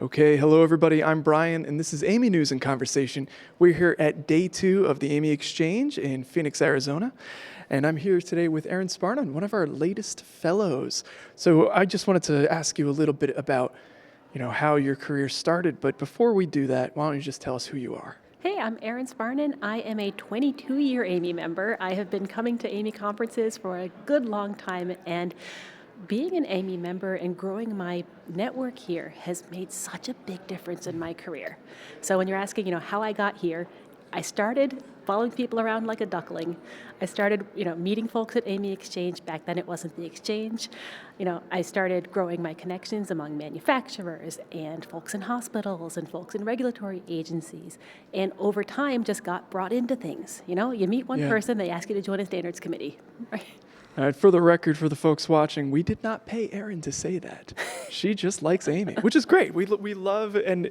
Okay, hello everybody. I'm Brian, and this is AAMI News and Conversation. We're here at day 2 of the AAMI Exchange in Phoenix, Arizona, and I'm here today with Erin Sparnon, one of our latest fellows. So I just wanted to ask you a little bit about, how your career started. But before we do that, why don't you just tell us who you are? Hey, I'm Erin Sparnon. I am a 22-year AAMI member. I have been coming to AAMI conferences for a good long time, and being an AAMI member and growing my network here has made such a big difference in my career. So when you're asking, how I got here, I started following people around like a duckling. I started, meeting folks at AAMI Exchange. Back then it wasn't the Exchange. I started growing my connections among manufacturers and folks in hospitals and folks in regulatory agencies. And over time just got brought into things. You meet one person, they ask you to join a standards committee, right? All right, for the record, for the folks watching, we did not pay Erin to say that. She just likes AAMI, which is great. We love, and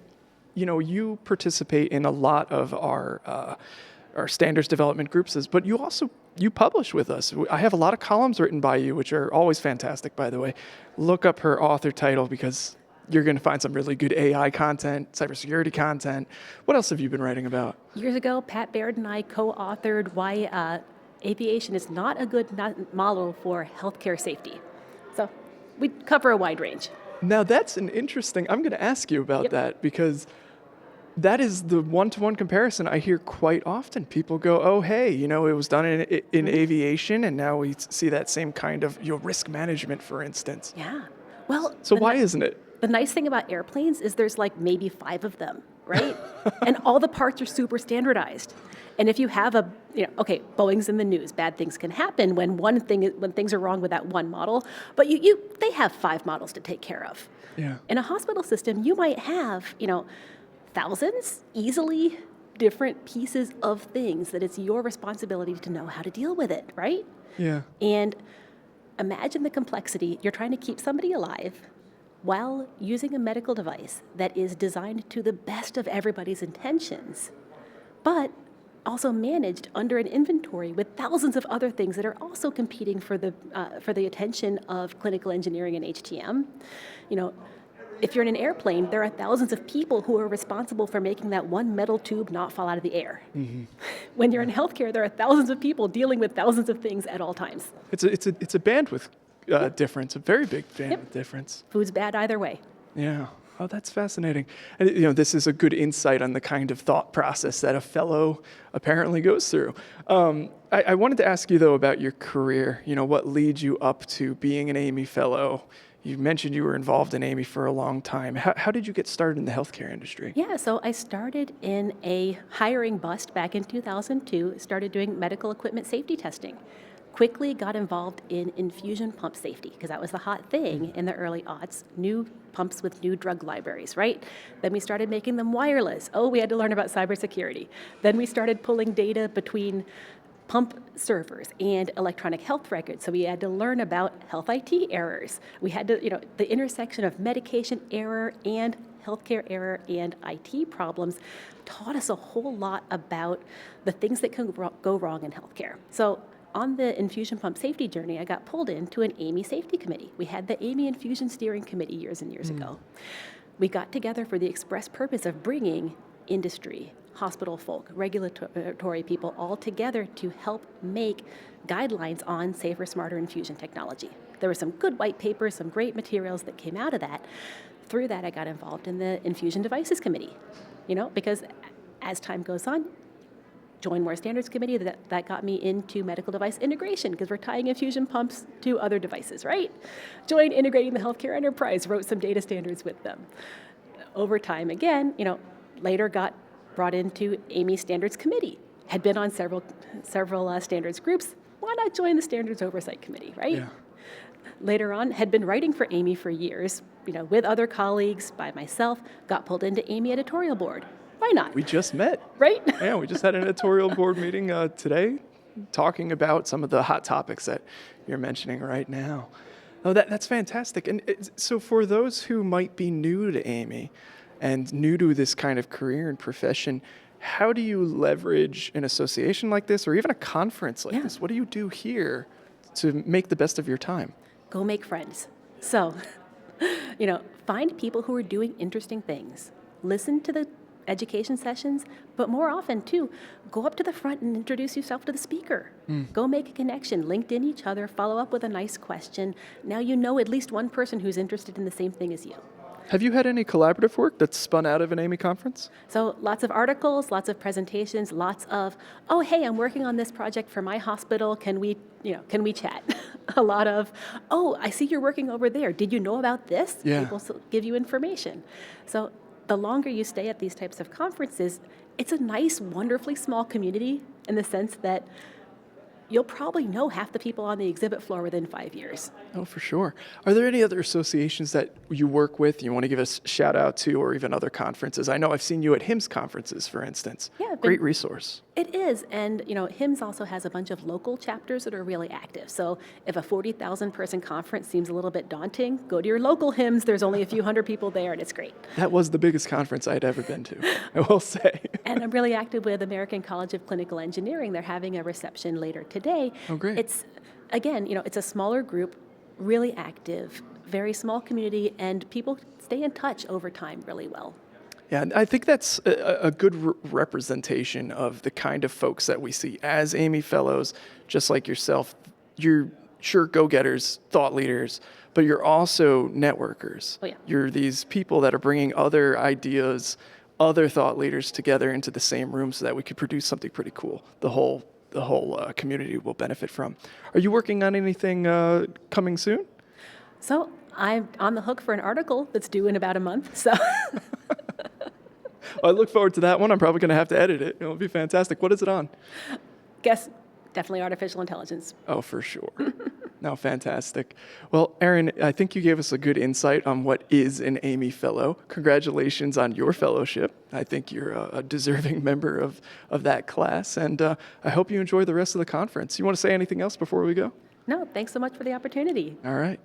you participate in a lot of our standards development groups, but you publish with us. I have a lot of columns written by you, which are always fantastic, by the way. Look up her author title because you're going to find some really good AI content, cybersecurity content. What else have you been writing about? Years ago, Pat Baird and I co-authored why aviation is not a good model for healthcare safety. So we cover a wide range. Now that's an interesting, I'm going to ask you about that because that is the one-to-one comparison I hear quite often. People go, oh, hey, it was done in aviation, and now we see that same kind of risk management, for instance. Yeah. Well, so why isn't it? The nice thing about airplanes is there's like maybe 5 of them, right? And all the parts are super standardized. And if you have Boeing's in the news, bad things can happen when things are wrong with that one model, but they have 5 models to take care of. Yeah. In a hospital system, you might have, thousands, easily different pieces of things that it's your responsibility to know how to deal with it, right? Yeah. And imagine the complexity. You're trying to keep somebody alive while using a medical device that is designed to the best of everybody's intentions, but also managed under an inventory with thousands of other things that are also competing for the attention of clinical engineering and HTM. If you're in an airplane, there are thousands of people who are responsible for making that one metal tube not fall out of the air. Mm-hmm. When you're in healthcare, there are thousands of people dealing with thousands of things at all times. It's a bandwidth difference, a very big bandwidth difference. Food's bad either way. Yeah. Oh, that's fascinating. And this is a good insight on the kind of thought process that a fellow apparently goes through. I wanted to ask you, though, about your career. What leads you up to being an AAMI Fellow? You mentioned you were involved in AAMI for a long time. How did you get started in the healthcare industry? Yeah, so I started in a hiring bust back in 2002, started doing medical equipment safety testing. Quickly got involved in infusion pump safety because that was the hot thing in the early aughts, new pumps with new drug libraries, right? Then we started making them wireless. Oh, we had to learn about cybersecurity. Then we started pulling data between pump servers and electronic health records. So we had to learn about health IT errors. We had to, the intersection of medication error and healthcare error and IT problems taught us a whole lot about the things that can go wrong in healthcare. So on the infusion pump safety journey, I got pulled into an AAMI safety committee. We had the AAMI Infusion Steering Committee years and years ago. We got together for the express purpose of bringing industry, hospital folk, regulatory people all together to help make guidelines on safer, smarter infusion technology. There were some good white papers, some great materials that came out of that. Through that, I got involved in the Infusion Devices Committee, because as time goes on, join more standards committee, that got me into medical device integration because we're tying infusion pumps to other devices, right? Joined integrating the healthcare enterprise, wrote some data standards with them. Over time, again, later got brought into AAMI Standards Committee, had been on several standards groups. Why not join the Standards Oversight Committee, right? Yeah. Later on, had been writing for AAMI for years, with other colleagues, by myself, got pulled into AAMI editorial board. Why not? We just met. Right? Yeah, we just had an editorial board meeting today talking about some of the hot topics that you're mentioning right now. Oh, that's fantastic. And so for those who might be new to AAMI and new to this kind of career and profession, how do you leverage an association like this or even a conference like this? What do you do here to make the best of your time? Go make friends. So Find people who are doing interesting things. Listen to the education sessions, but more often too, go up to the front and introduce yourself to the speaker. Go make a connection, LinkedIn each other, follow up with a nice question. Now you know at least one person who's interested in the same thing as you. Have you had any collaborative work that's spun out of an AAMI conference? So lots of articles, lots of presentations, lots of, oh, hey, I'm working on this project for my hospital. Can we chat? A lot of, oh, I see you're working over there. Did you know about this? Yeah. People give you information. So the longer you stay at these types of conferences, it's a nice, wonderfully small community in the sense that you'll probably know half the people on the exhibit floor within 5 years. Oh, for sure. Are there any other associations that you work with you want to give us a shout out to, or even other conferences? I know I've seen you at HIMSS conferences, for instance. Yeah, Great resource. It is, and HIMSS also has a bunch of local chapters that are really active. So if a 40,000 person conference seems a little bit daunting, go to your local HIMSS. There's only a few hundred people there, and it's great. That was the biggest conference I'd ever been to, I will say. And I'm really active with American College of Clinical Engineering. They're having a reception later today. Oh, great. It's, again, it's a smaller group, really active, very small community, and people stay in touch over time really well. Yeah, I think that's a good representation of the kind of folks that we see as AAMI Fellows, just like yourself. You're sure go-getters, thought leaders, but you're also networkers. Oh, yeah. You're these people that are bringing other ideas, other thought leaders together into the same room so that we could produce something pretty cool. The whole community will benefit from. Are you working on anything coming soon? So I'm on the hook for an article that's due in about a month. So I look forward to that one. I'm probably going to have to edit it. It'll be fantastic. What is it on? guess definitely artificial intelligence. Oh, for sure. No, fantastic. Well, Erin, I think you gave us a good insight on what is an AAMI Fellow. Congratulations on your fellowship. I think you're a deserving member of that class, and I hope you enjoy the rest of the conference. You want to say anything else before we go? No, thanks so much for the opportunity. All right.